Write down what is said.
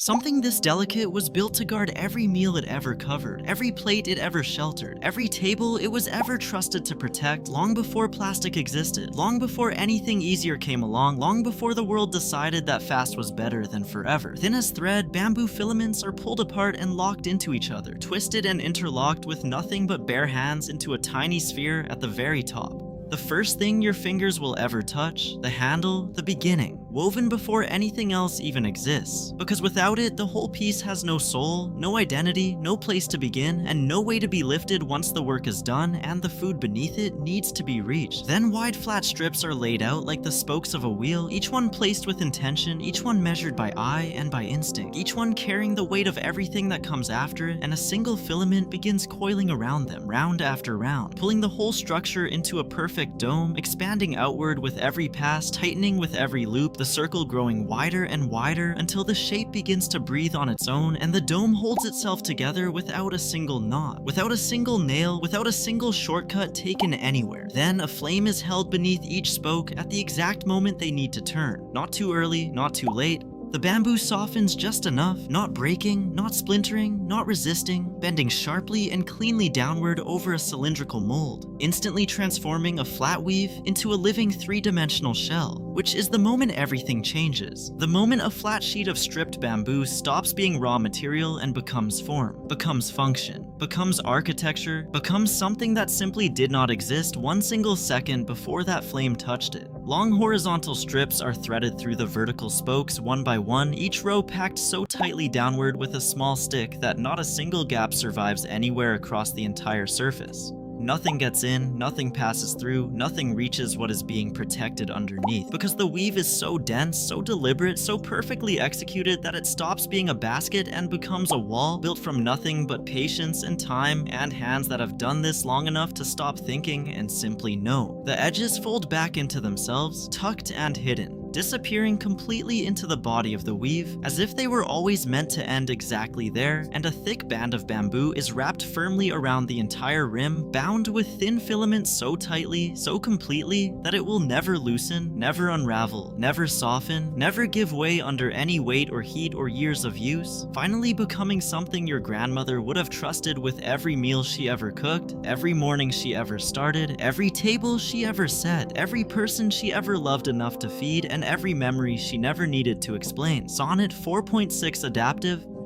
Something this delicate was built to guard every meal it ever covered, every plate it ever sheltered, every table it was ever trusted to protect long before plastic existed, long before anything easier came along, long before the world decided that fast was better than forever. Thin as thread, bamboo filaments are pulled apart and locked into each other, twisted and interlocked with nothing but bare hands into a tiny sphere at the very top. The first thing your fingers will ever touch, the handle, the beginning, woven before anything else even exists. Because without it, the whole piece has no soul, no identity, no place to begin, and no way to be lifted once the work is done and the food beneath it needs to be reached. Then wide flat strips are laid out like the spokes of a wheel, each one placed with intention, each one measured by eye and by instinct, each one carrying the weight of everything that comes after, and a single filament begins coiling around them, round after round, pulling the whole structure into a perfect dome, expanding outward with every pass, tightening with every loop, the circle growing wider and wider until the shape begins to breathe on its own and the dome holds itself together without a single knot, without a single nail, without a single shortcut taken anywhere. Then a flame is held beneath each spoke at the exact moment they need to turn. Not too early, not too late. The bamboo softens just enough, not breaking, not splintering, not resisting, bending sharply and cleanly downward over a cylindrical mold, instantly transforming a flat weave into a living three-dimensional shell, which is the moment everything changes. The moment a flat sheet of stripped bamboo stops being raw material and becomes form, becomes function, becomes architecture, becomes something that simply did not exist one single second before that flame touched it. Long horizontal strips are threaded through the vertical spokes one by one, each row packed so tightly downward with a small stick that not a single gap survives anywhere across the entire surface. Nothing gets in, nothing passes through, nothing reaches what is being protected underneath, because the weave is so dense, so deliberate, so perfectly executed that it stops being a basket and becomes a wall built from nothing but patience and time and hands that have done this long enough to stop thinking and simply know. The edges fold back into themselves, tucked and hidden, disappearing completely into the body of the weave, as if they were always meant to end exactly there, and a thick band of bamboo is wrapped firmly around the entire rim, bound with thin filaments so tightly, so completely, that it will never loosen, never unravel, never soften, never give way under any weight or heat or years of use, finally becoming something your grandmother would have trusted with every meal she ever cooked, every morning she ever started, every table she ever set, every person she ever loved enough to feed, and every memory she never needed to explain. Sonnet 4.6 Adaptive